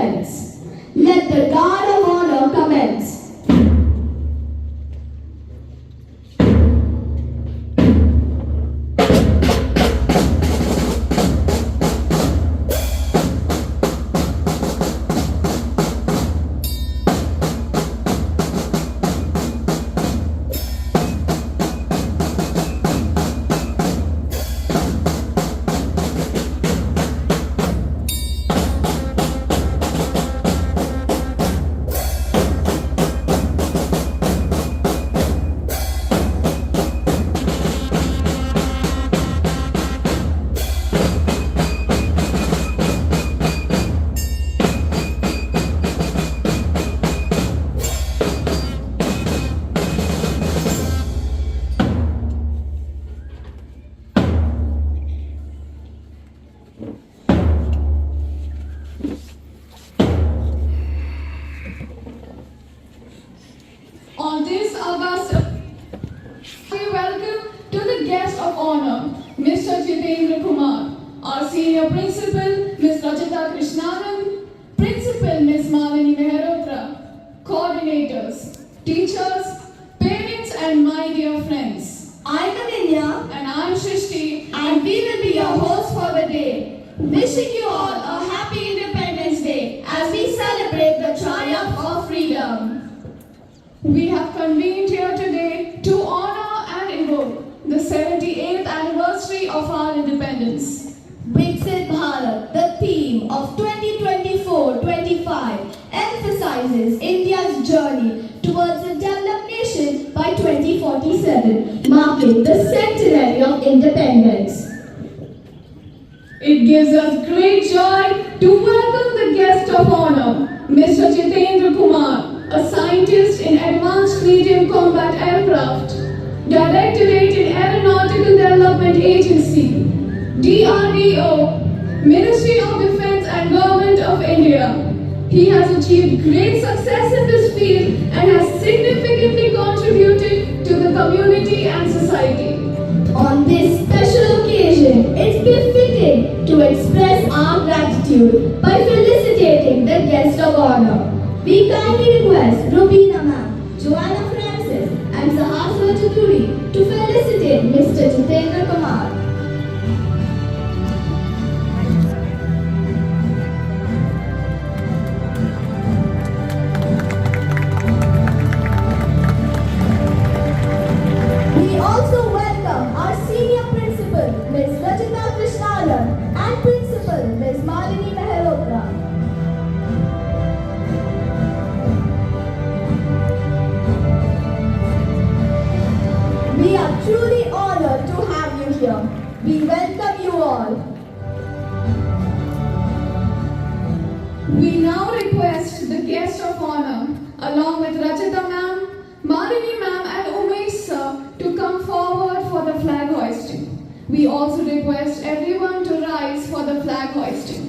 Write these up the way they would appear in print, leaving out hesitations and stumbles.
defense. Let the guard of honor commence. On this August, we welcome to the guest of honor, Mr. Jitendra Kumar, our senior principal, Ms. Rajita Krishnanam, principal, Ms. Malini Mehrotra, coordinators, teachers, parents, and my dear friends. I'm Ananya And I'm Shrishti, and we will be your hosts for the day. Wishing you all a happy Independence Day as we celebrate the triumph of freedom. We have convened here today to honor and evoke the 78th anniversary of our independence. Viksit Bharat, the theme of 2024-25, emphasizes India's journey towards a developed nation by 2047, marking the centenary of independence. It gives us great joy to welcome the guest of honor, Mr. Jitendra Kumar, a scientist in Advanced Medium Combat Aircraft, Directorate in Aeronautical Development Agency, DRDO, Ministry of Defense and Government of India. He has achieved great success in this field and has significantly contributed to the community and society. On this special occasion, it's befitting to express our gratitude by felicitating the guest of honor. We kindly request Rubina Ma'am, Joanna Francis, and Sahasra Chaturi to felicitate Mr. Jitendra Kumar. We also welcome our senior principal, Ms. Rajita Krishnanam, and principal, Ms. Malini Mehrotra. We are truly honored to have you here. We welcome you all. We now request the guest of honor, along with Rajita ma'am, Malini ma'am and Umesh sir, to come forward for the flag hoisting. We also request everyone to rise for the flag hoisting.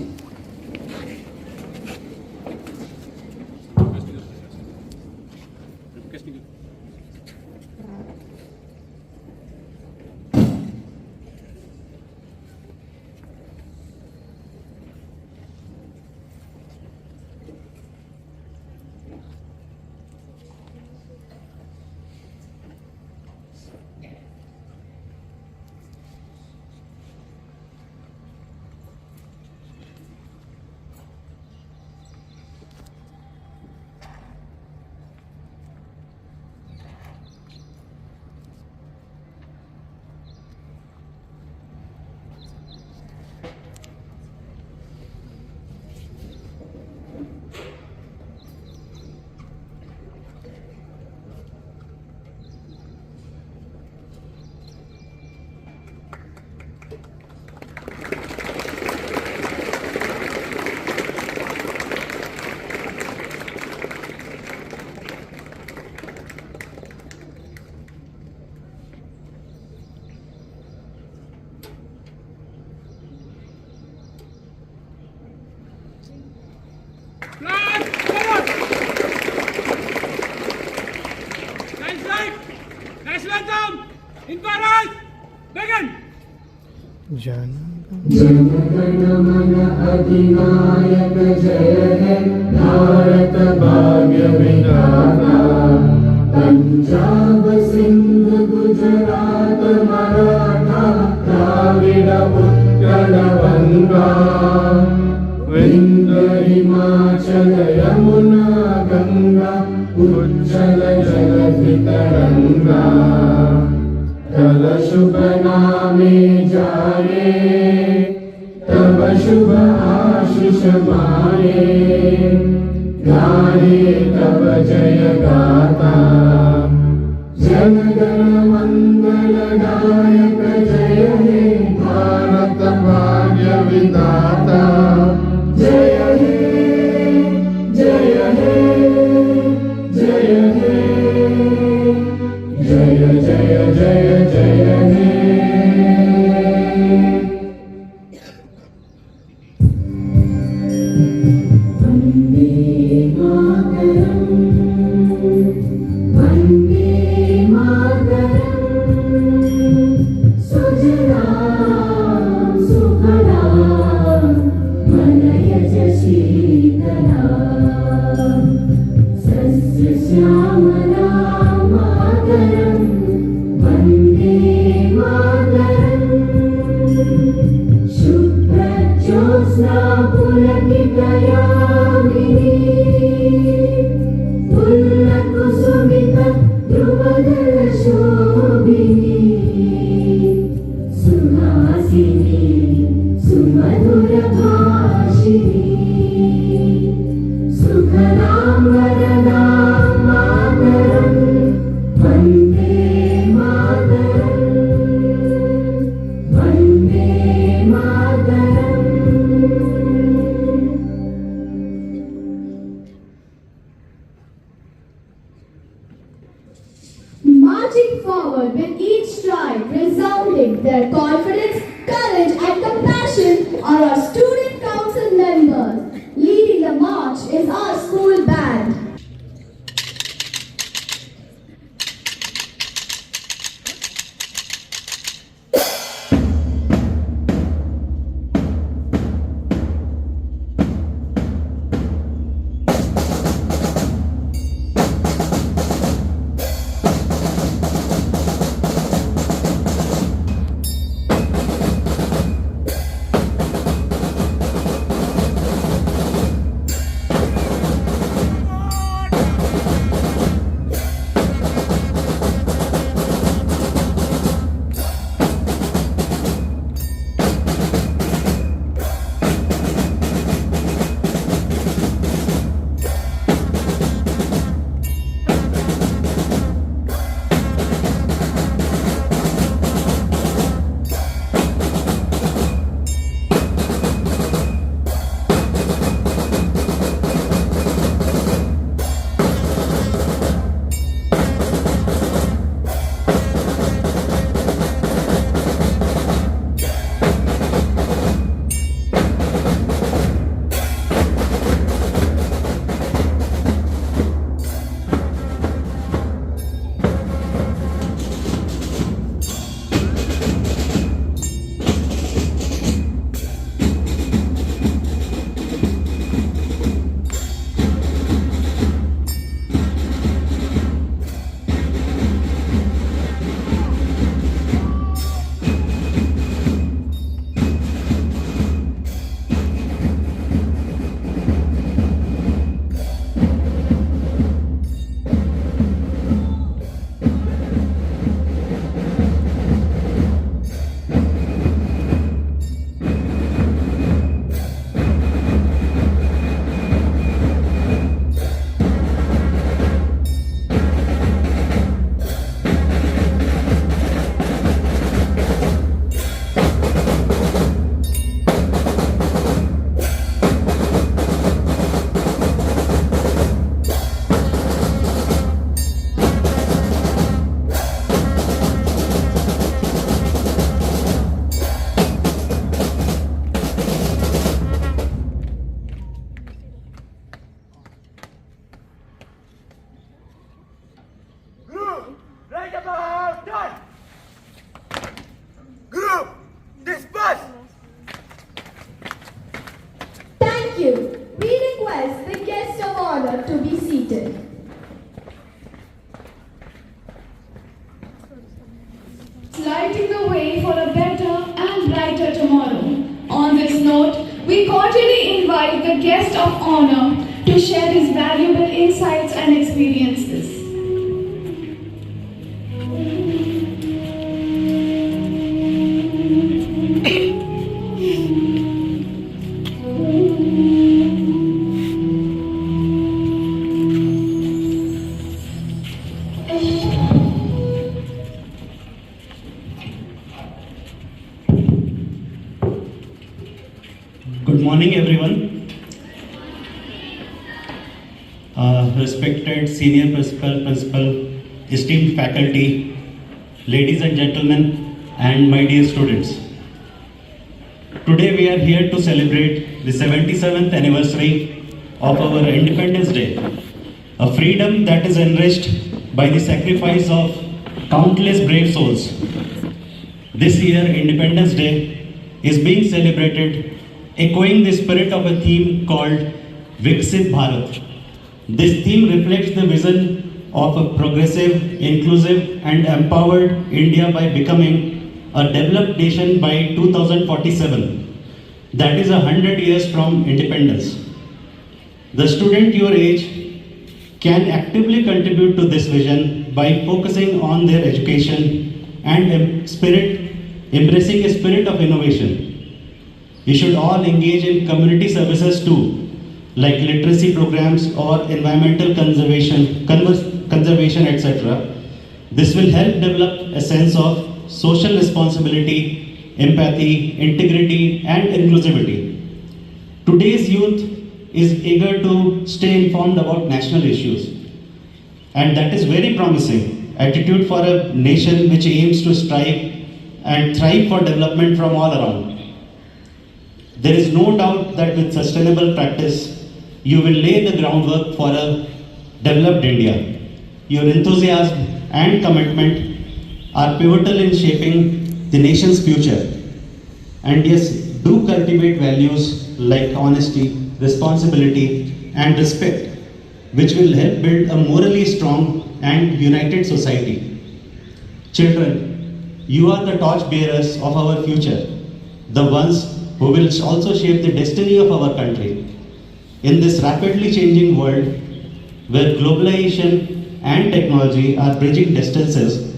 Jana जनगण मन अधिनायक जय हे भारत भाग्य विधाता पंजाब सिंध गुजरात मराठा द्राविड उत्कल गंगा विंध्य हिमाचल यमुना गंगा उज्जल जलधि तरंगा तव शुभ नामे जाए तब शुभ आशीष मारे गाहे तब जय गाता जन गण मंगल दायक जय हे भारत भाग्य विधाता जय हे जय हे जय हे जय जय जय जय हे वंदे मातरम वंदे मातरम सुजलां सुफलां मलयज शीतलां सस्य श्यामलां मातरं वन्दे मातरम् शुभ्रज्योत्स्ना पुलकितयामिनी पुल्लकुसुमित ध्रुवदलशोभिनी सुहासिनी सुमधुरभाषिणी सुखदां वरदां मातरं Vande Mataram Vande Mataram Marching forward with each stride, resounding their confidence, courage, and compassion are our student council members. Leading the march is our school band. respected senior principal, esteemed faculty, ladies and gentlemen, and my dear students. Today we are here to celebrate the 77th anniversary of our Independence Day, a freedom that is enriched by the sacrifice of countless brave souls. This year, Independence Day is being celebrated echoing the spirit of a theme called Viksit Bharat. This theme reflects the vision of a progressive, inclusive, and empowered India by becoming a developed nation by 2047. That is 100 years from independence. The student your age can actively contribute to this vision by focusing on their education and embracing a spirit of innovation. You should all engage in community services too, like literacy programs or environmental conservation, etc. This will help develop a sense of social responsibility, empathy, integrity, and inclusivity. Today's youth is eager to stay informed about national issues, and that is very promising attitude for a nation which aims to strive and thrive for development from all around. There is no doubt that with sustainable practice, you will lay the groundwork for a developed India. Your enthusiasm and commitment are pivotal in shaping the nation's future. And yes, do cultivate values like honesty, responsibility, and respect, which will help build a morally strong and united society. Children, you are the torch bearers of our future, the ones who will also shape the destiny of our country. In this rapidly changing world, where globalization and technology are bridging distances,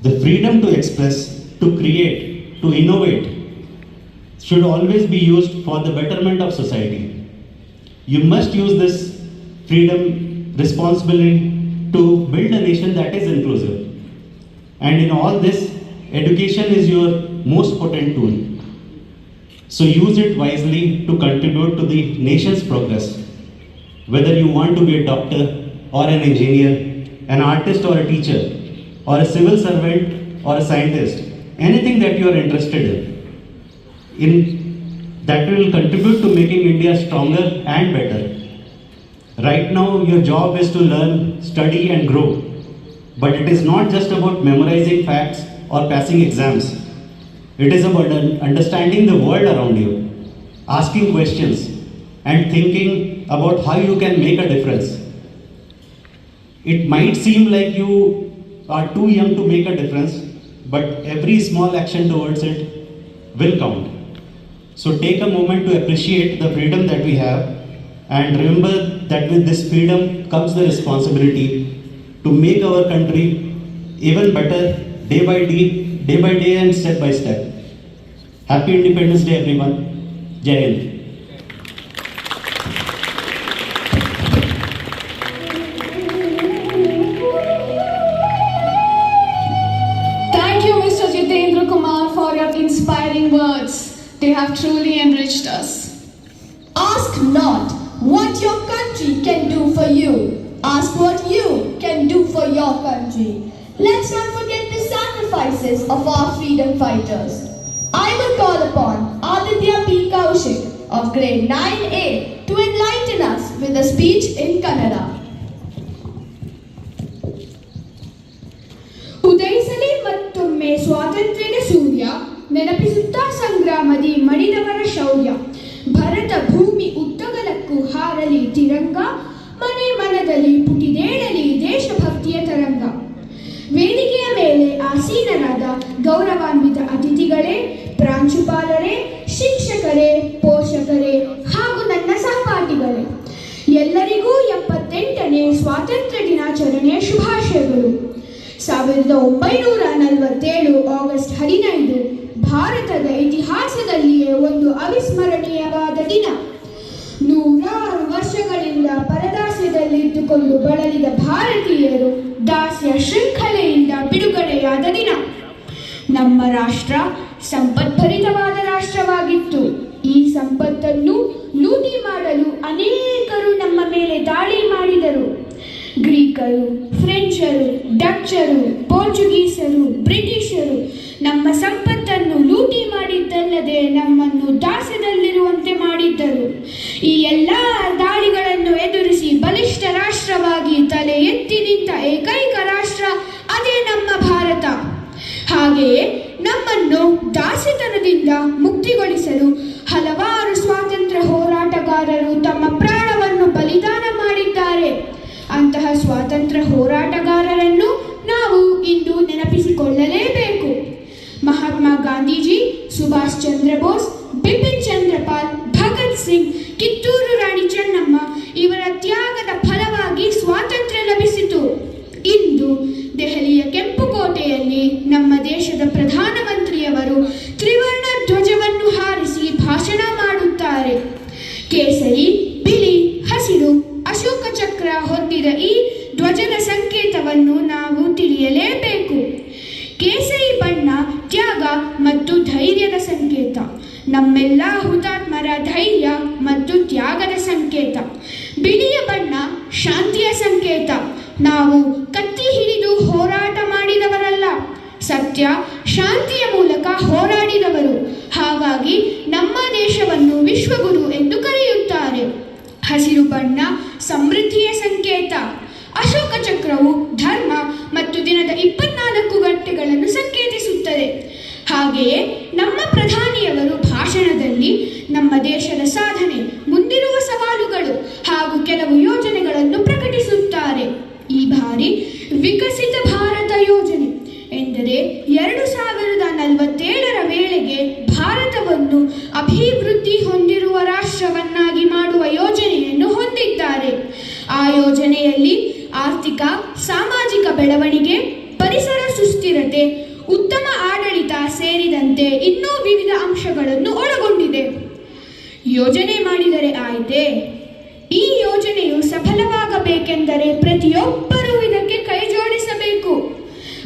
the freedom to express, to create, to innovate should always be used for the betterment of society. You must use this freedom responsibly to build a nation that is inclusive. And in all this, education is your most potent tool. So use it wisely to contribute to the nation's progress. Whether you want to be a doctor or an engineer, an artist or a teacher, or a civil servant or a scientist, anything that you are interested in that will contribute to making India stronger and better. Right now, your job is to learn, study, and grow. But it is not just about memorizing facts or passing exams. It is about understanding the world around you, asking questions, and thinking about how you can make a difference. It might seem like you are too young to make a difference, but every small action towards it will count. So take a moment to appreciate the freedom that we have, and remember that with this freedom comes the responsibility to make our country even better day by day and step by step. Happy Independence Day, everyone. Jai Hind. Thank you, Mr. Jitendra Kumar, for your inspiring words. They have truly enriched us. Ask not what your country can do for you. Ask what you can do for your country. Let's not forget the sacrifices of our freedom fighters. I will call upon Aditya P. Kaushik of grade 9A to enlighten us with a speech in Kannada. ಉದಯಿಸಲಿ ಮತ್ತೊಮ್ಮೆ ಸ್ವಾತಂತ್ರ್ಯದ ಸೂರ್ಯ, ನೆನಪಿಸುತ್ತಾ ಸಂಗ್ರಾಮದಿ ಮಡಿದವರ ಶೌರ್ಯ. ಭರತ ಭೂಮಿ ಉದ್ದಗಲಕ್ಕೂ ಹಾರಲಿ ತಿರಂಗ, ಮನೆ ಮನದಲ್ಲಿ ಪುಟಿದೇಳಲಿ ದೇಶಭಕ್ತಿಯ ತರಂಗ. ವೇದಿಕೆಯ ಮೇಲೆ ಆಸೀನರಾದ ಗೌರವಾನ್ವಿತ ಅತಿಥಿಗಳೇ, ಪ್ರಾಂಶುಪಾಲರೇ, ಶಿಕ್ಷಕರೇ, ಪೋಷಕರೇ ಹಾಗೂ ನನ್ನ ಸಹಪಾಠಿಗಳೇ, ಎಲ್ಲರಿಗೂ 78ನೇ ಸ್ವಾತಂತ್ರ್ಯ ದಿನಾಚರಣೆಯ ಶುಭಾಶಯಗಳು. 1947 ಆಗಸ್ಟ್ 15 ಭಾರತದ ಇತಿಹಾಸದಲ್ಲಿಯೇ ಒಂದು ಅವಿಸ್ಮರಣೀಯವಾದ ದಿನ. 100 ವರ್ಷಗಳಿಂದ ಪರದಾಸ್ಯದಲ್ಲಿದ್ದುಕೊಂಡು ಬಳಲಿದ ಭಾರತೀಯರು ದಾಸ್ಯ ಶೃಂಖಲೆಯಿಂದ ಬಿಡುಗಡೆಯಾದ ದಿನ. ನಮ್ಮ ರಾಷ್ಟ್ರ ಸಂಪದ್ಭರಿತವಾದ ರಾಷ್ಟ್ರವಾಗಿತ್ತು. ಈ ಸಂಪತ್ತನ್ನು ಲೂಟಿ ಮಾಡಲು ಅನೇಕರು ನಮ್ಮ ಮೇಲೆ ದಾಳಿ ನಾಗರಿಕರು, ಫ್ರೆಂಚರು, ಡಚ್ಚರು, ಪೋರ್ಚುಗೀಸರು, ಬ್ರಿಟಿಷರು ನಮ್ಮ ಸಂಪತ್ತನ್ನು ಲೂಟಿ ಮಾಡಿದ್ದಲ್ಲದೆ ನಮ್ಮನ್ನು ದಾಸ್ಯದಲ್ಲಿರುವಂತೆ ಮಾಡಿದ್ದರು. ಈ ಎಲ್ಲ ದಾಳಿಗಳನ್ನು ಎದುರಿಸಿ ಬಲಿಷ್ಠ ರಾಷ್ಟ್ರವಾಗಿ ತಲೆ ಎತ್ತಿ ನಿಂತ ಏಕೈಕ ರಾಷ್ಟ್ರ ಅದೇ ನಮ್ಮ ಭಾರತ. ಹಾಗೆಯೇ ನಮ್ಮನ್ನು ದಾಸ್ಯತನದಿಂದ ಮುಕ್ತಿಗೊಳಿಸಲು ಹಲವಾರು ಸ್ವಾತಂತ್ರ್ಯ ಹೋರಾಟಗಾರರು ತಮ್ಮ ಪ್ರಾಣವನ್ನು ಬಲಿದಾನ ಮಾಡಿದ್ದಾರೆ. ಅಂತಹ ಸ್ವಾತಂತ್ರ್ಯ ಹೋರಾಟಗಾರರನ್ನು ನಾವು ಇಂದು ನೆನಪಿಸಿಕೊಳ್ಳಲೇಬೇಕು. ಮಹಾತ್ಮ ಗಾಂಧೀಜಿ, ಸುಭಾಷ್ ಚಂದ್ರ ಬೋಸ್, ಬಿಪಿನ್ ಚಂದ್ರಪಾಲ್, ಭಗತ್ ಸಿಂಗ್, ಕಿತ್ತೂರು ರಾಣಿ ಚೆನ್ನಮ್ಮ ಇವರ ತ್ಯಾಗದ ಫಲವಾಗಿ ಸ್ವಾತಂತ್ರ್ಯ ಲಭಿಸಿತು. ಇಂದು ದೆಹಲಿಯ ಕೆಂಪುಕೋಟೆಯಲ್ಲಿ ನಮ್ಮ ದೇಶದ ಪ್ರಧಾನಮಂತ್ರಿಯವರು ತ್ರಿವರ್ಣ ಧ್ವಜವನ್ನು ಹಾರಿಸಿ ಭಾಷಣ ಮಾಡುತ್ತಾರೆ. ಕೇಸರಿ, ಬಿಳಿ, ಹಸಿರು, ಅಶೋಕ ಚಕ್ರ ಹೊಂದಿದ ಈ ಧ್ವಜದ ಸಂಕೇತವನ್ನು ನಾವು ತಿಳಿಯಲೇಬೇಕು. ಕೇಸರಿ ಬಣ್ಣ ತ್ಯಾಗ ಮತ್ತು ಧೈರ್ಯದ ಸಂಕೇತ, ನಮ್ಮೆಲ್ಲ ಹುತಾತ್ಮರ ಧೈರ್ಯ ಮತ್ತು ತ್ಯಾಗದ ಸಂಕೇತ. ಬಿಳಿಯ ಬಣ್ಣ ಶಾಂತಿಯ ಸಂಕೇತ, ನಾವು ಕತ್ತಿ ಹಿಡಿದು ಹೋರಾಟ ಮಾಡಿದವರಲ್ಲ, ಸತ್ಯ ಶಾಂತಿಯ ಮೂಲಕ ಹೋರಾಡಿದವರು. ಹಾಗಾಗಿ ನಮ್ಮ ದೇಶವನ್ನು ವಿಶ್ವಗುರು ಎಂದು ಕರೆಯುತ್ತಾರೆ. ಹಸಿರು ಬಣ್ಣ ಸಮೃದ್ಧಿಯ ಸಂಕೇತ, ಅಶೋಕ ಚಕ್ರವು ಧರ್ಮ ಮತ್ತು ದಿನದ 24 ಗಂಟೆಗಳನ್ನು ಸಂಕೇತಿಸುತ್ತದೆ. ಹಾಗೆಯೇ ನಮ್ಮ ಪ್ರಧಾನಿಯವರು ಭಾಷಣದಲ್ಲಿ ನಮ್ಮ ದೇಶದ ಸಾಧನೆ, ಮುಂದಿರುವ ಸವಾಲುಗಳು ಹಾಗೂ ಕೆಲವು ಯೋಜನೆಗಳನ್ನು ಪ್ರಕಟಿಸುತ್ತಾರೆ. ಈ ಬಾರಿ ವಿಕಸಿತ ಭಾರತ ಯೋಜನೆ ಎಂದರೆ 2047ರ ವೇಳೆಗೆ ಭಾರತವನ್ನು ಅಭಿವೃದ್ಧಿ ಹೊಂದಿರುವ ರಾಷ್ಟ್ರವನ್ನಾಗಿ ಮಾಡುವ ಯೋಜನೆಯನ್ನು ಹೊಂದಿದ್ದಾರೆ. ಆ ಯೋಜನೆಯಲ್ಲಿ ಆರ್ಥಿಕ, ಸಾಮಾಜಿಕ ಬೆಳವಣಿಗೆ, ಪರಿಸರ ಸುಸ್ಥಿರತೆ, ಉತ್ತಮ ಆಡಳಿತ ಸೇರಿದಂತೆ ಇನ್ನೂ ವಿವಿಧ ಅಂಶಗಳನ್ನು ಒಳಗೊಂಡಿದೆ. ಯೋಜನೆ ಮಾಡಿದರೆ ಆಯಿತೇ? ಈ ಯೋಜನೆಯು ಸಫಲವಾಗಬೇಕೆಂದರೆ ಪ್ರತಿಯೊಬ್ಬರೂ ಇದಕ್ಕೆ ಕೈ ಜೋಡಿಸಬೇಕು.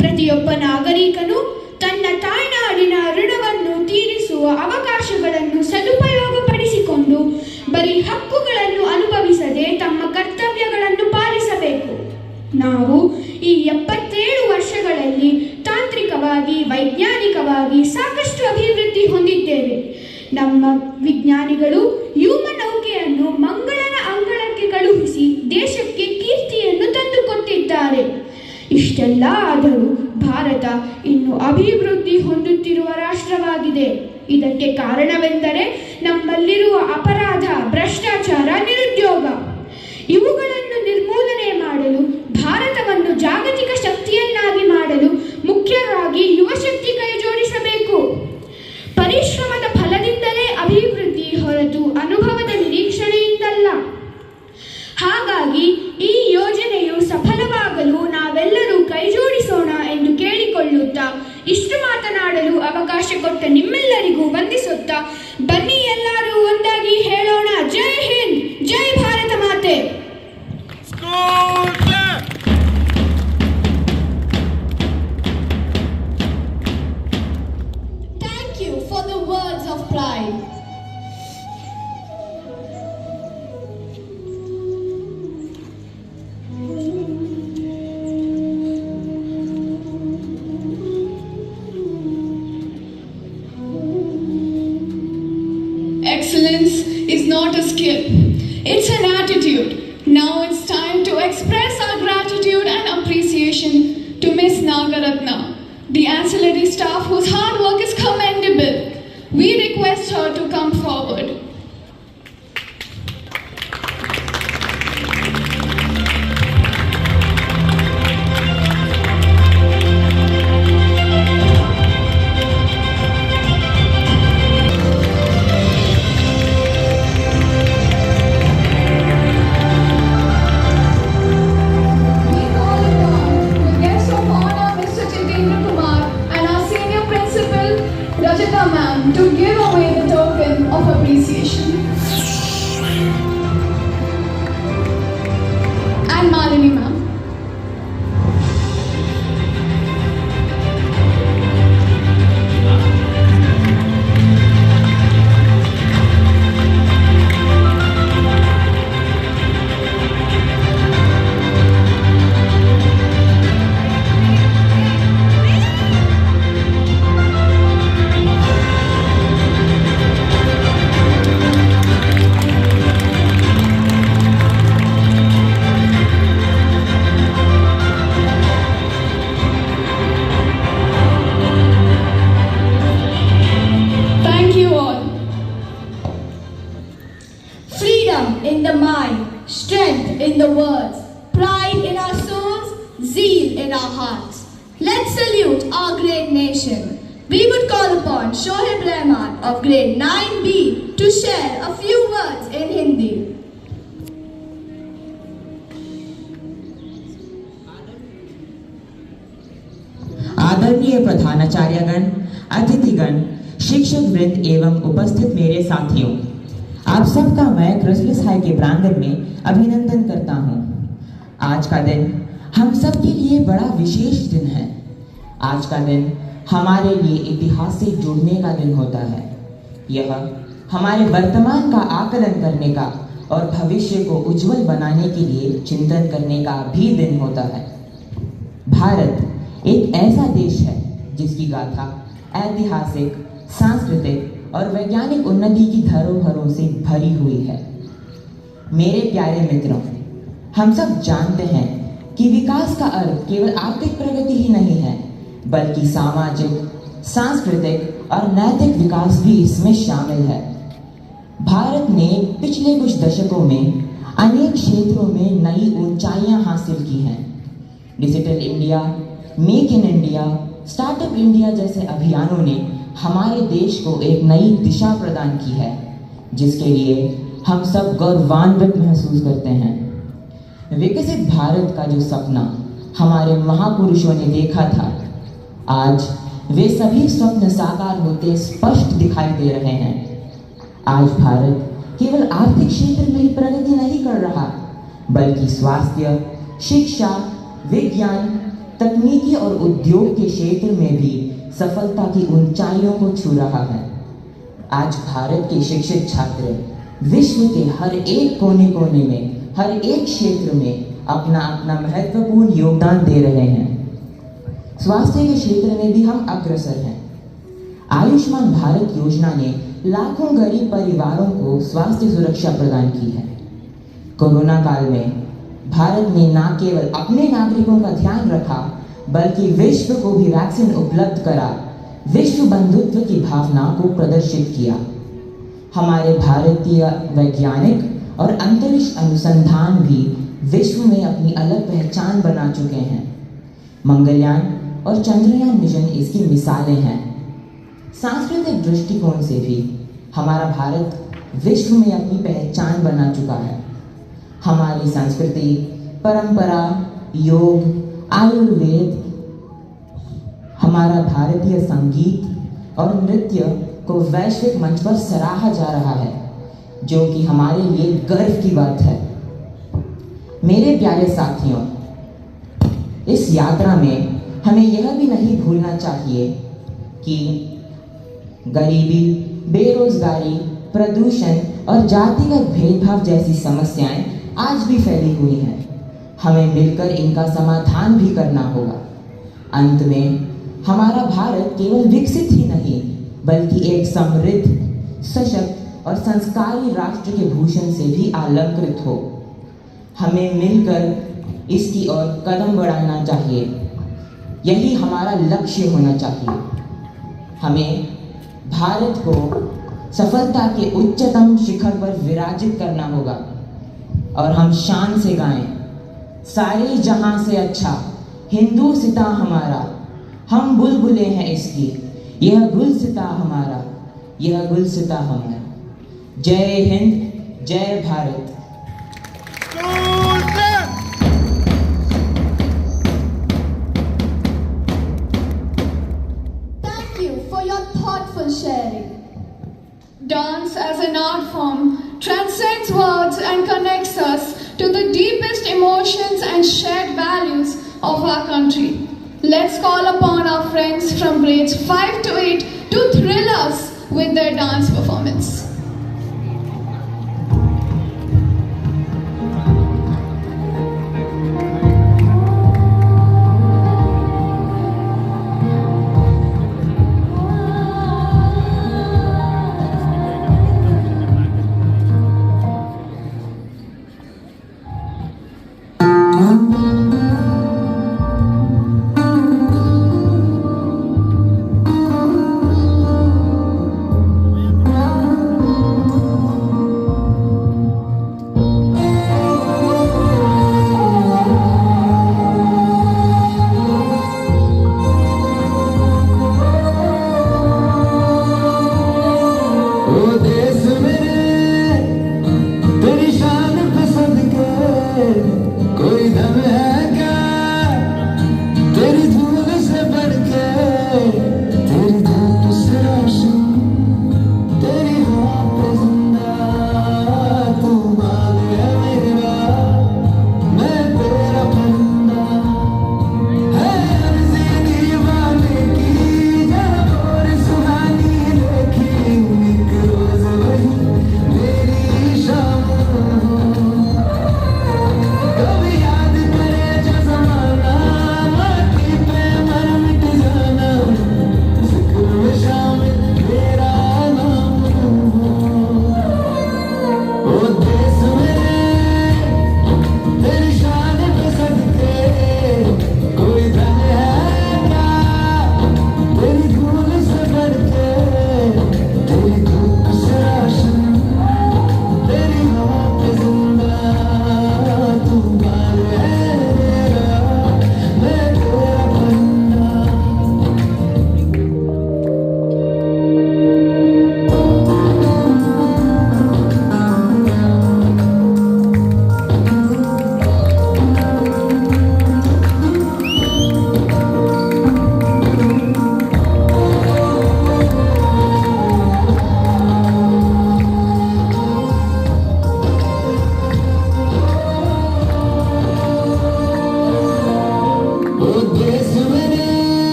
ಪ್ರತಿಯೊಬ್ಬ ನಾಗರಿಕನು ತನ್ನ ತಾಯ್ನಾಡಿನ ಋಣವನ್ನು ತೀರಿಸುವ ಅವಕಾಶಗಳನ್ನು ಸದುಪಯೋಗಪಡಿಸಿಕೊಂಡು ಬರೀ ಹಕ್ಕುಗಳನ್ನು ಅನುಭವಿಸದೆ ತಮ್ಮ ಕರ್ತವ್ಯಗಳನ್ನು ಪಾಲಿಸಬೇಕು. ನಾವು ಈ 77 ವರ್ಷಗಳಲ್ಲಿ ತಾಂತ್ರಿಕವಾಗಿ, ವೈಜ್ಞಾನಿಕವಾಗಿ ಸಾಕಷ್ಟು ಅಭಿವೃದ್ಧಿ ಹೊಂದಿದ್ದೇವೆ. ನಮ್ಮ ವಿಜ್ಞಾನಿಗಳು ವ್ಯೋಮ ನೌಕೆಯನ್ನು ಮಂಗಳನ ಅಂಗಳಕ್ಕೆ ಕಳುಹಿಸಿ ದೇಶಕ್ಕೆ ಕೀರ್ತಿಯನ್ನು ತಂದುಕೊಟ್ಟಿದ್ದಾರೆ. ಇಷ್ಟೆಲ್ಲ ಆದರೂ ಭಾರತ ಇನ್ನು ಅಭಿವೃದ್ಧಿ ಹೊಂದುತ್ತಿರುವ ರಾಷ್ಟ್ರವಾಗಿದೆ. ಇದಕ್ಕೆ ಕಾರಣವೆಂದರೆ ನಮ್ಮಲ್ಲಿರುವ ಅಪರಾಧ, ಭ್ರಷ್ಟಾಚಾರ, ನಿರುದ್ಯೋಗ. ಇವುಗಳನ್ನು ನಿರ್ಮೂಲನೆ ಮಾಡಲು, ಭಾರತವನ್ನು ಜಾಗತಿಕ ಶಕ್ತಿಯನ್ನಾಗಿ ಮಾಡಲು ಮುಖ್ಯವಾಗಿ ಯುವಶಕ್ತಿ ಕೈ ಜೋಡಿಸಬೇಕು. ಪರಿಶ್ರಮದ ಫಲದಿಂದಲೇ ಅಭಿವೃದ್ಧಿ ಹೊರತು ಅನುಭವದ ನಿರೀಕ್ಷಣೆಯಿಂದಲ್ಲ. ಹಾಗಾಗಿ ಈ ಯೋಜನೆಯು ಸಫಲವಾಗಲು ನಾವೆಲ್ಲರೂ ಕೈ ಜೋಡಿಸೋಣ ಎಂದು ಕೇಳಿಕೊಳ್ಳುತ್ತಾ ಇಷ್ಟು ಮಾತನಾಡಲು ಅವಕಾಶ ಕೊಟ್ಟ ನಿಮ್ಮೆಲ್ಲರಿಗೂ ವಂದಿಸುತ್ತಾ, ಬನ್ನಿ ಎಲ್ಲರೂ ಒಂದಾಗಿ ಹೇಳೋಣ, ಜೈ ಹಿಂದ್, ಜೈ ಭಾರತ ಮಾತೆ. Thank you for the words of pride. Excellence is not a skill, it's an attitude. Now it's time to express our gratitude and appreciation to Miss Nagaratna, the ancillary staff whose hard work is commendable. We request her to come forward. We call upon the guest of honor, Mr. Jitendra Kumar, and our senior principal, Rajita ma'am, to give away the token of appreciation. And Malini ma'am. strength in the words, pride in our souls, zeal in our hearts. Let's salute our great nation. We would call upon Shoaib Rahman of grade 9B to share a few words in Hindi. आदरणीय प्रधानाचार्यगण, अतिथिगण, शिक्षक वृंद एवं उपस्थित मेरे साथियों, आप सबका मैं क्रिसमस हाई के प्रांगण में अभिनंदन करता हूं। आज का दिन हम सब के लिए बड़ा विशेष दिन है। आज का दिन हमारे लिए इतिहास से जुड़ने का दिन होता है। यह हमारे वर्तमान का आकलन करने का और भविष्य को उज्जवल बनाने के लिए चिंतन करने का भी दिन होता है। भारत एक ऐसा देश है जिसकी गाथा ऐतिहासिक, सांस्कृतिक और वैज्ञानिक उन्नति की धरोहरों से भरी हुई है। मेरे प्यारे मित्रों, हम सब जानते हैं कि विकास का अर्थ केवल आर्थिक प्रगति ही नहीं है, बल्कि सामाजिक, सांस्कृतिक और नैतिक विकास भी इसमें शामिल है। भारत ने पिछले कुछ दशकों में अनेक क्षेत्रों में नई ऊंचाइयां हासिल की हैं। Digital India, make in India, startup India जैसे अभियानों ने हमारे देश को एक नई दिशा प्रदान की है, जिसके लिए हम सब गौरवान्वित महसूस करते हैं। विकसित भारत का जो सपना हमारे महापुरुषों ने देखा था, आज वे सभी स्वप्न साकार होते स्पष्ट दिखाई दे रहे हैं। आज भारत केवल आर्थिक क्षेत्र में ही प्रगति नहीं कर रहा, बल्कि स्वास्थ्य, शिक्षा, विज्ञान, तकनीकी और उद्योग के क्षेत्र में भी सफलता की ऊंचाइयों को छू रहा है। आज भारत के शिक्षित छात्र विश्व के हर एक कोने कोने में, हर एक क्षेत्र में अपना अपना महत्वपूर्ण योगदान दे रहे हैं। स्वास्थ्य के क्षेत्र में भी हम अग्रसर हैं। आयुष्मान भारत योजना ने लाखों गरीब परिवारों को स्वास्थ्य सुरक्षा प्रदान की है। कोरोना काल में भारत ने न केवल अपने नागरिकों का ध्यान रखा, बल्कि विश्व को भी वैक्सीन उपलब्ध करा, विश्व बंधुत्व की भावना को प्रदर्शित किया। हमारे भारतीय वैज्ञानिक और अंतरिक्ष अनुसंधान भी विश्व में अपनी अलग पहचान बना चुके हैं। मंगलयान और चंद्रयान मिशन इसकी मिसालें हैं। सांस्कृतिक दृष्टिकोण से भी हमारा भारत विश्व में अपनी पहचान बना चुका है। हमारी संस्कृति, परंपरा, योग, आयुर्वेद, हमारा भारतीय संगीत और नृत्य को वैश्विक मंच पर सराहा जा रहा है, जो कि हमारे लिए गर्व की बात है। मेरे प्यारे साथियों, इस यात्रा में हमें यह भी नहीं भूलना चाहिए कि गरीबी, बेरोजगारी, प्रदूषण और जातिगत भेदभाव जैसी समस्याएं आज भी फैली हुई हैं। हमें मिलकर इनका समाधान भी करना होगा। अंत में हमारा भारत केवल विकसित ही नहीं, बल्कि एक समृद्ध, सशक्त और संस्कारी राष्ट्र के भूषण से भी अलंकृत हो। हमें मिलकर इसकी ओर कदम बढ़ाना चाहिए। यही हमारा लक्ष्य होना चाहिए। हमें भारत को सफलता के उच्चतम शिखर पर विराजित करना होगा और हम शान से गाएं, सारे जहां से अच्छा हिंदुस्तां हमारा, हम बुलबुलें हैं इसकी, यह गुलसिता हमारा, यह गुलसिता हमारा। जय हिंद, जय Bharat. Thank you for your thoughtful sharing. Dance as an art form transcends words and connects us to the deepest emotions and shared values of our country. Let's call upon our friends from grades 5 to 8 to thrill us with their dance performance.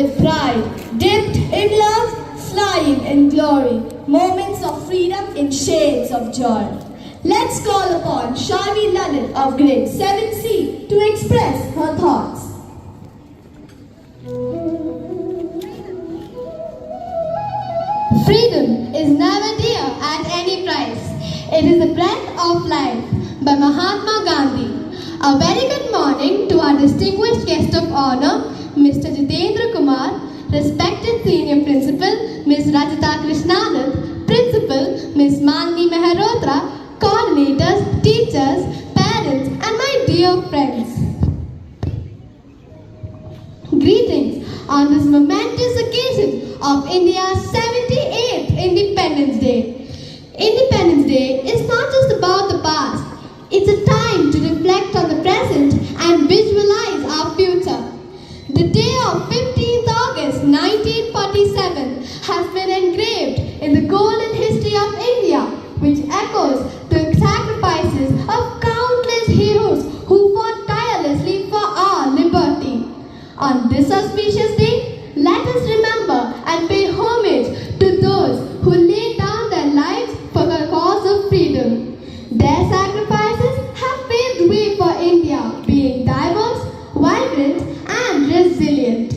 with pride, dipped in love, flying in glory, moments of freedom in shades of joy. Let's call upon Sharvi Lalit of grade 7C to express her thoughts. Freedom is never dear at any price. It is the breath of life by Mahatma Gandhi. A very good morning to our distinguished guest of honor, Mr. Jitendra Kumar, respected Senior Principal, Ms. Rajita Krishnanand, Principal, Ms. Malini Mehrotra, coordinators, teachers, parents, and my dear friends. Greetings on this momentous occasion of India's 78th Independence Day. Independence Day is not just about the past. It's a time to reflect on the present and visualize our future. The day of 15th August 1947 has been engraved in the golden history of India, which echoes the sacrifices of countless heroes who fought tirelessly for our liberty. On this auspicious day, let us remember and pay homage to those who laid down their lives for the cause of freedom. Their sacrifices have paved the way for India being diverse, vibrant, and resilient.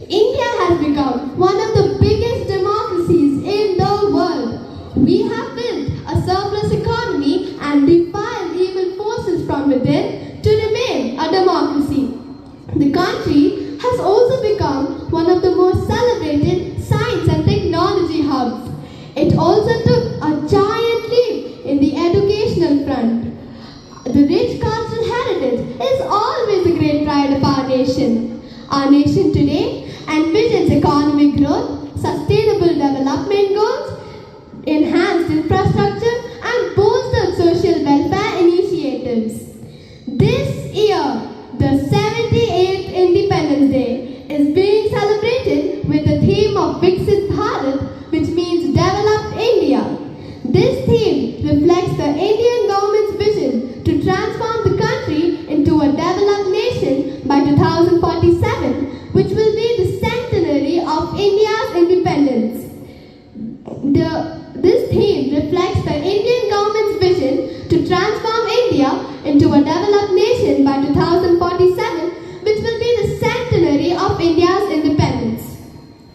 India has become one of the biggest democracies in the world. We have built a surplus economy and defied evil forces from within to remain a democracy. The country has also become one of the most celebrated science and technology hubs. It also took a giant leap in the educational front. The rich cultural heritage is always a great pride of our nation. Our nation today envisions economic growth, sustainable development goals, enhanced infrastructure, and bolstered social welfare initiatives. This year, the 78th Independence Day is being celebrated with the theme of Viksit Bharat, which means developed India. This theme reflects the Indian government's vision to transform the country into a developed nation by 2047, which will be the centenary of India's independence. This theme reflects the Indian government's vision to transform India into a developed nation by 2047, which will be the centenary of India's independence.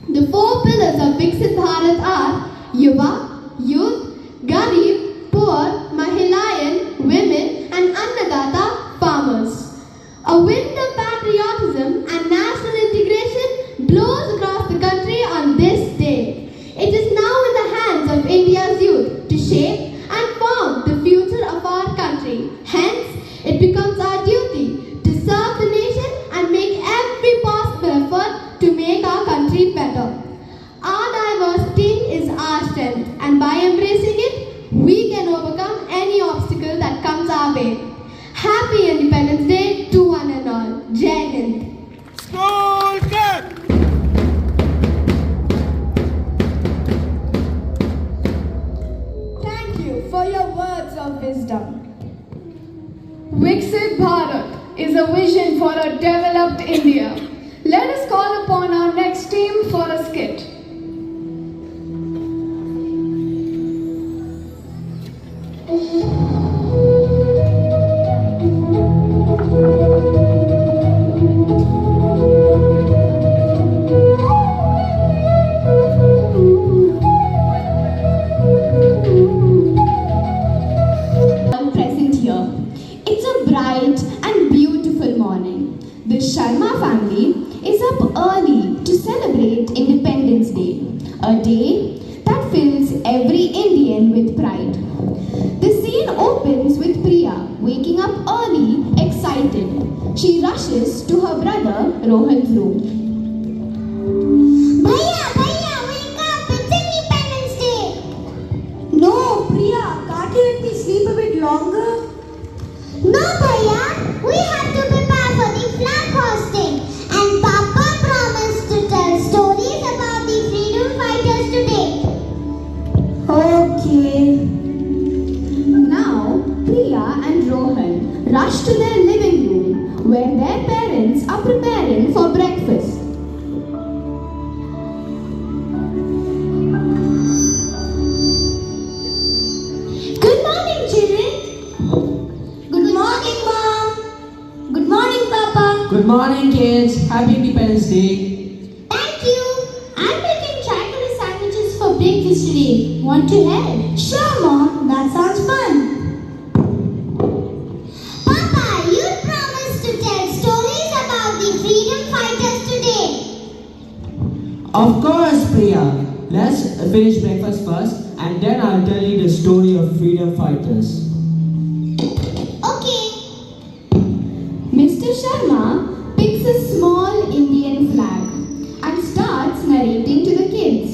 The four pillars of Viksit Bharat are Yuva, youth, Garib, poor, Mahilayan, women, and Annadata, farmers. A wind of patriotism and national integration blows across the country on this day. It is now in the hands of India's youth to shape and form the future of our country. Hence, it becomes our duty to serve the nation and make every possible effort to make our country better. Our diversity is our strength, and by embracing it, we can overcome any obstacle that comes our way. Happy Independence Day to one and all. Jai Hind. Thank you for your words of wisdom. Viksit Bharat is a vision for a developed India. Let us call upon our next team for a skit. All present here. It's a bright and beautiful morning. The Sharma family is up early to celebrate Independence Day, a day that fills every Indian with pride. The scene opens with Priya waking up early, excited. She rushes to her brother Rohan's room. Bhaiya, wake up! It's Independence Day! No, Priya, can't you let me sleep a bit longer? No, Bhaiya, we have to prepare for the flag hosting, and Papa promised to tell stories about the freedom fighters today. Okay. Now, Priya and Rohan rush to their living room where their parents are preparing for breakfast. Good morning, kids. Happy Independence Day. Thank you. I'm making tricolor sandwiches for breakfast today. Want to help? Sure, Mom. That sounds fun. Papa, you promised to tell stories about the freedom fighters today. Of course, Priya. Let's finish breakfast first and then I'll tell you the story of freedom fighters. Okay. Mr. Sharma picks a small Indian flag and starts narrating to the kids.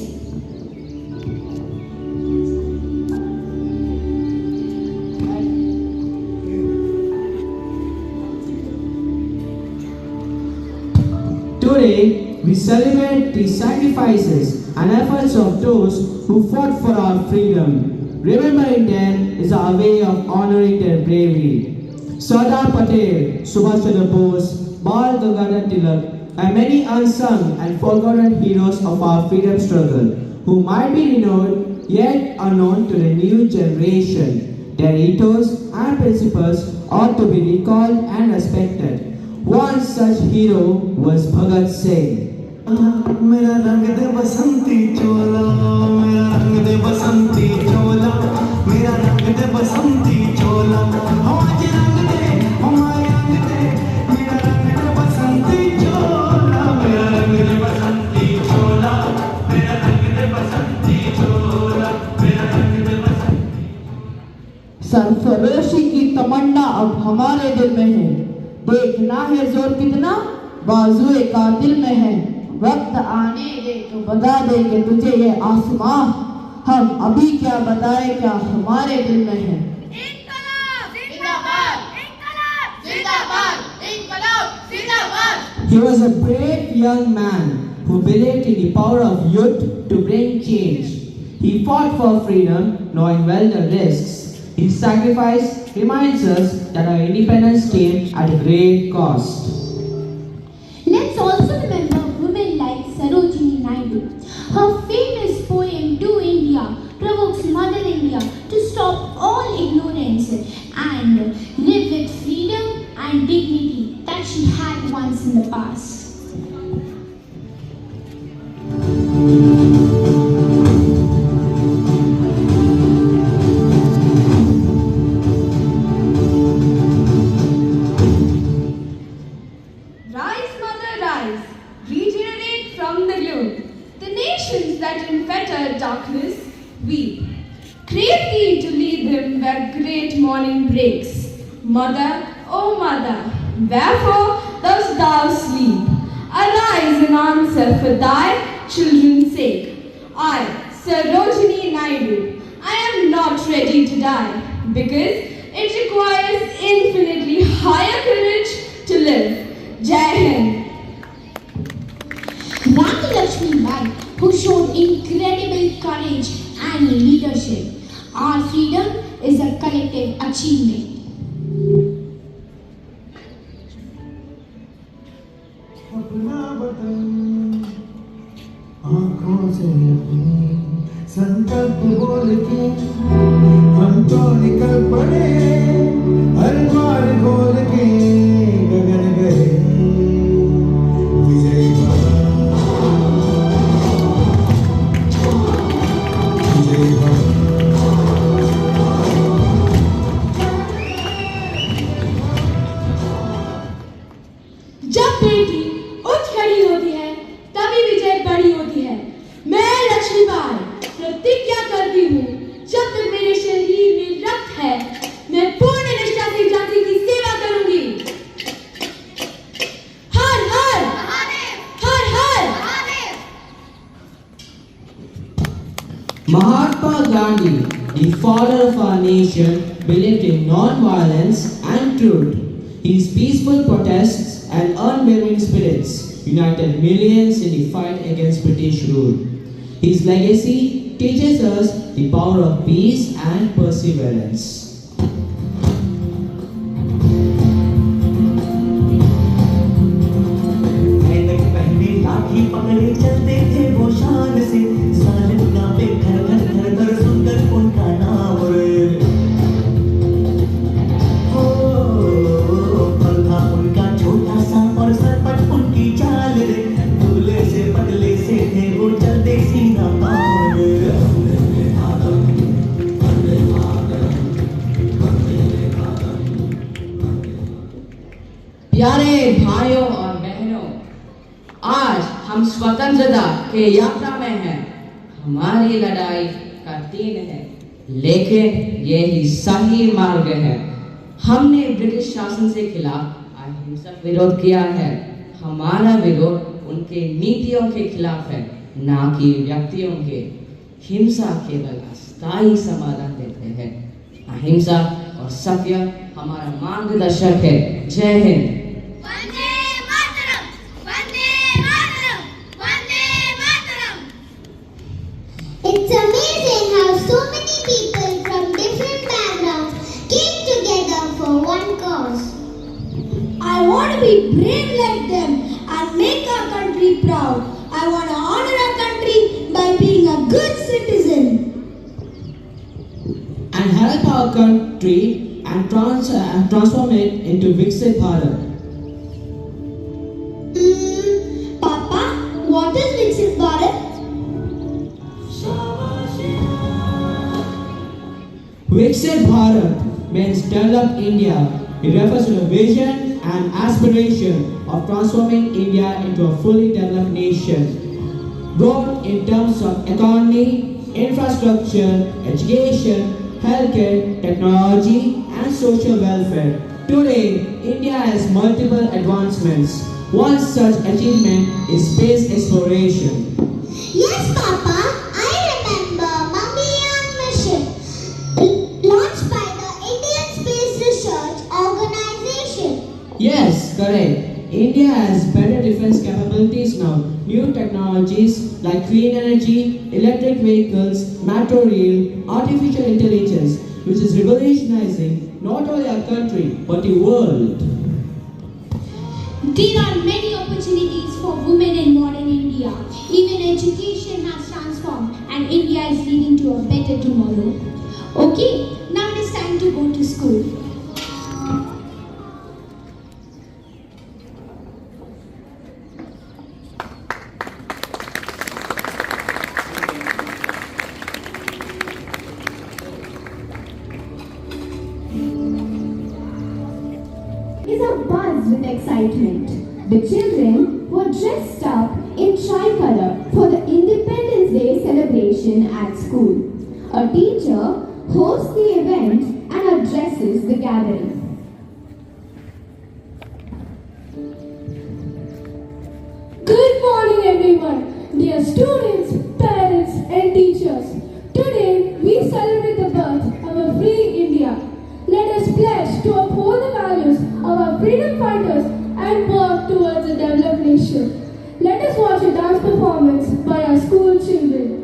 Today, we celebrate the sacrifices and efforts of those who fought for our freedom. Remembering them is our way of honoring their bravery. Sardar Patel, Subhash Chandra Bose, Bal Gangadhar Tilak, and many unsung and forgotten heroes of our freedom struggle, who might be renowned yet unknown to the new generation. Their ethos and principles ought to be recalled and respected. One such hero was Bhagat Singh. मेरा रंग दे बसंती चोला, मेरा रंग दे बसंती चोला, मेरा रंग दे बसंती चोला, हमारे रंग दे, हमारे रंग दे, मेरा रंग दे बसंती चोला, मेरा रंग दे बसंती चोला, मेरा रंग दे बसंती चोला, मेरा रंग दे बसंती। सरफरोशी की तमन्ना अब हमारे दिल में है, देखना है जोर कितना बाजुए कातिल में है। वक्त आने दे तो बता दे कि तुझे ये आसमां, हम अभी क्या बताए क्या हमारे दिल में है। He was a brave young man who believed in the power of youth to bring change. He fought for freedom, knowing well the risks. His sacrifice reminds us that our independence came at a great cost. Let's also remember women like Sarojini Naidu. Her famous poem To India provokes Mother India to stop all ignorance and live with freedom and dignity that she had once in the past. Rise, mother, rise, regenerate from the gloom. The nations that in fettered darkness weep. Crave thee to lead them where great morning breaks. Mother, O mother, wherefore dost thou sleep? Arise and answer for thy children's sake. I, Sarojini Naidu, I am not ready to die because it requires infinitely higher courage to live. Jai Hind. Rani Lakshmi Bai, who showed incredible courage and leadership. Our freedom is a collective achievement. अपना वतन आँखों से अपनी संकल्प बोल के हम तो निकल पड़े, हर द्वार खोल के गगन गए विजयी भव, विजयी भव। जब बेटी उठ खड़ी होती है तभी विजय बड़ी होती है। मैं लक्ष्मीबाई प्रतिज्ञा करती हूँ, जब तक मेरे शरीर में रक्त है मैं पूर्ण निष्ठा से जाति की सेवा करूंगी। हर हर हर हर। Mahatma Gandhi, the father of our nation, believed in non-violence and truth. His peaceful protests and unwavering spirits united millions in the fight against British rule. His legacy teaches us the power of peace and perseverance. पहले लाठी पकड़े चलते थे वो शान से, सारे दुनिया पे घर घर घर घर सुनकर उनका नाम रे। हो पल था उनका छोटा सा और प्यारे भाइयों और बहनों, आज हम स्वतंत्रता के यात्रा में हैं। हमारी लड़ाई का दिन है, लेकिन यही सही मार्ग है। हमने ब्रिटिश शासन से खिलाफ अहिंसक विरोध किया है। हमारा विरोध उनके नीतियों के खिलाफ है, ना कि व्यक्तियों के। हिंसा केवल अस्थायी समाधान देते हैं। अहिंसा और सत्य हमारा मार्गदर्शक है। जय Hind. It's amazing how so many people from different backgrounds came together for one cause. I want to be brave like them and make our country proud. I want to honor our country by being a good citizen. And help our country and transform it into Viksit Bharat. Papa, what is Viksit Bharat? Viksit Bharat means developed India. It refers to the vision and aspiration of transforming India into a fully developed nation. Both in terms of economy, infrastructure, education, healthcare, technology, and social welfare. Today, India has multiple advancements. One such achievement is space exploration. Yes, Papa, I remember Mangalyaan mission launched by the Indian Space Research Organization. Yes, correct. India has better defense capabilities now. New technologies like clean energy, electric vehicles, metro rail, artificial intelligence, which is revolutionizing not only our country but the world. There are many opportunities for women in modern India. Even education has transformed and India is leading to a better tomorrow. Okay, now it is time to go to school. Is a buzz with excitement. The children were dressed up in tricolor for the Independence Day celebration at school. A teacher hosts the event and addresses the gathering. Good morning, everyone. Dear students, parents, and teachers. Today, we celebrate the birth of a free India. Let us pledge to uphold the values of our freedom fighters and work towards a developed nation. Let us watch a dance performance by our school children.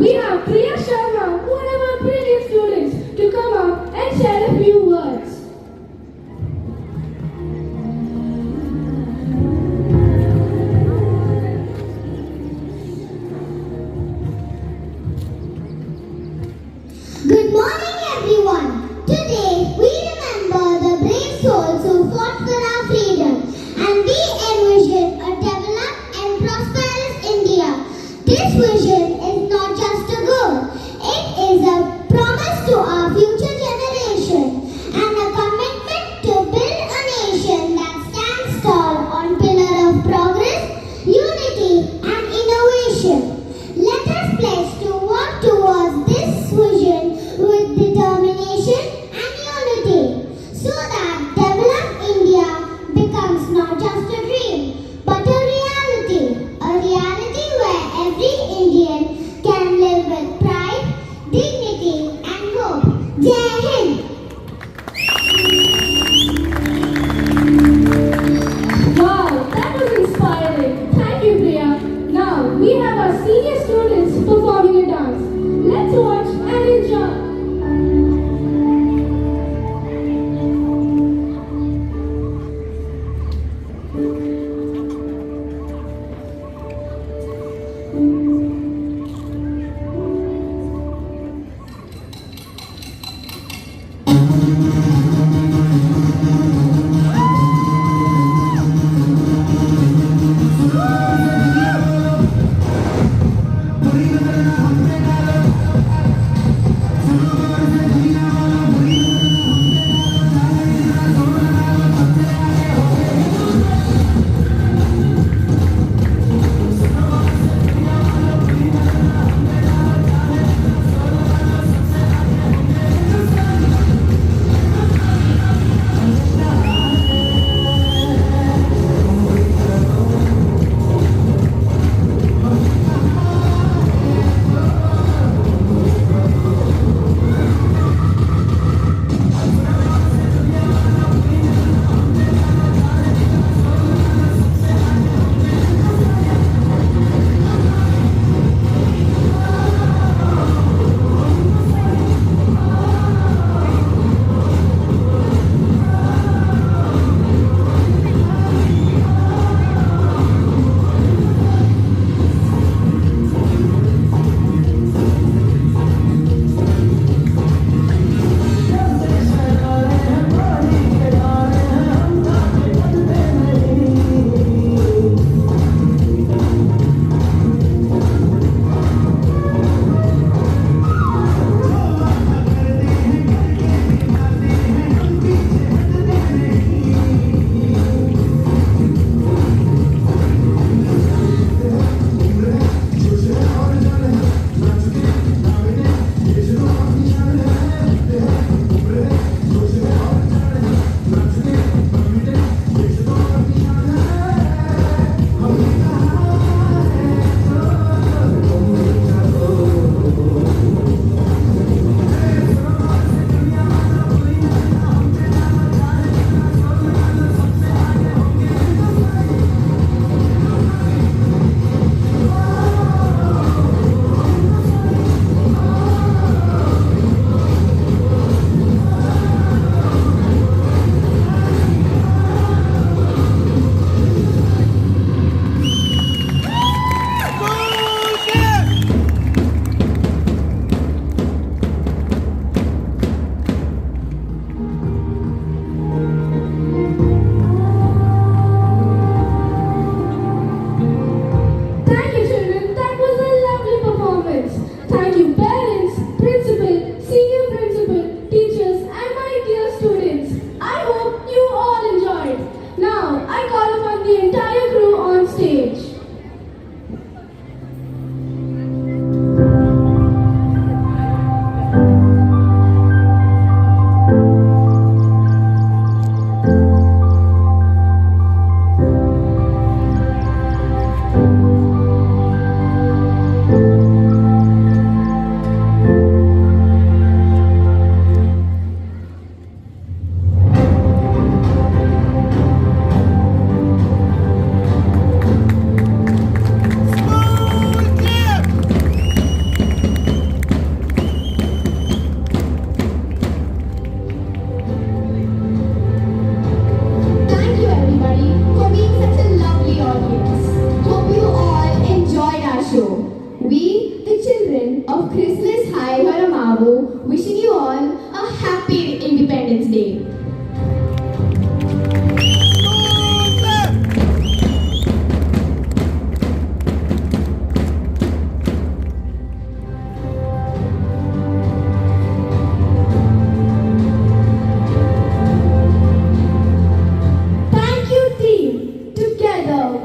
we have Priya Sharma, one of our brilliant students, to come up and share a few words. Good morning, everyone. Today we remember the brave souls who fought for our freedom, and we envision a developed and prosperous India. This vision is not just a goal,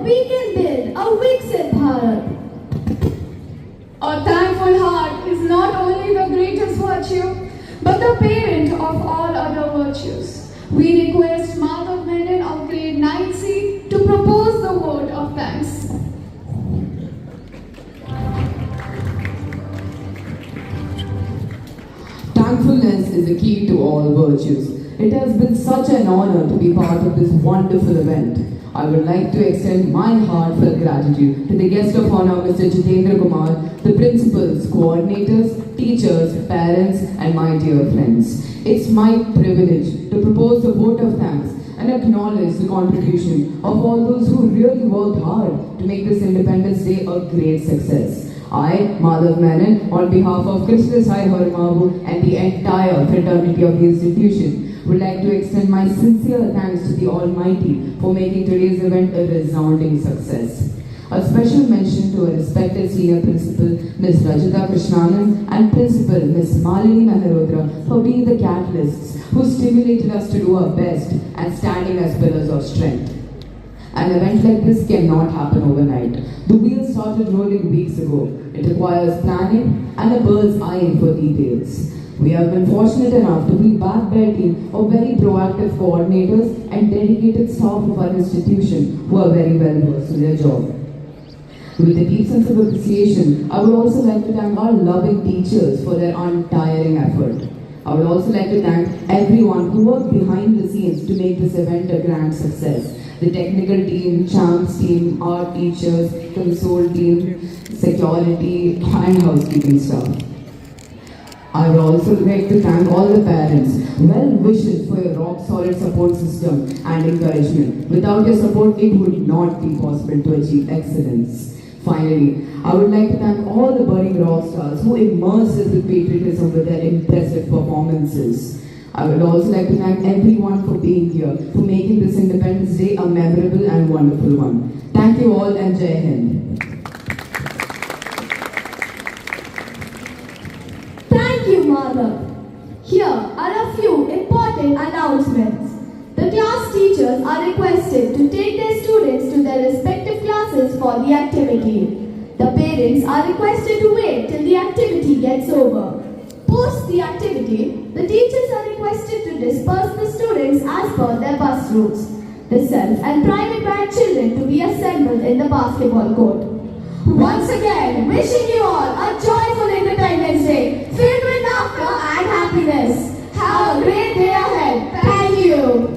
we can build a Viksit Bharat. A thankful heart is not only the greatest virtue, but the parent of all other virtues. We request Madhav Menon of grade 9C to propose the vote of thanks. Thankfulness is the key to all virtues. It has been such an honor to be part of this wonderful event. I would like to extend my heartfelt gratitude to the guest of honor, Mr. Jitendra Kumar, the principals, coordinators, teachers, parents, and my dear friends. It's my privilege to propose a vote of thanks and acknowledge the contribution of all those who really worked hard to make this Independence Day a great success. I, Madhav Menon, on behalf of Krishna Sai Harmavu and the entire fraternity of the institution, would like to extend my sincere thanks to the Almighty for making today's event a resounding success. A special mention to a respected senior principal, Ms. Rajita Krishnanand, and principal, Ms. Malini Meharodra, for being the catalysts who stimulated us to do our best and standing as pillars of strength. An event like this cannot happen overnight. The wheels started rolling weeks ago. It requires planning and a bird's eye for details. We have been fortunate enough to be backed by a team of very proactive coordinators and dedicated staff of our institution who are very well versed in their job. With a deep sense of appreciation, I would also like to thank our loving teachers for their untiring effort. I would also like to thank everyone who worked behind the scenes to make this event a grand success. The technical team, champs team, art teachers, console team, security and housekeeping staff. I would also like to thank all the parents, well wishes for your rock solid support system and encouragement. Without your support, it would not be possible to achieve excellence. Finally, I would like to thank all the budding rock stars who immersed us with patriotism with their impressive performances. I would also like to thank everyone for being here, for making this Independence Day a memorable and wonderful one. Thank you all and Jai Hind. Thank you, Madhav. Here are a few important announcements. The class teachers are requested to take their students to their respective classes for the activity. The parents are requested to wait till the activity gets over. Post the activity, the teachers are requested to disperse the students as per their bus routes. The self and private band children to be assembled in the basketball court. Once again, wishing you all a joyful Independence Day, filled with laughter and happiness. Have a great day ahead. Thank you.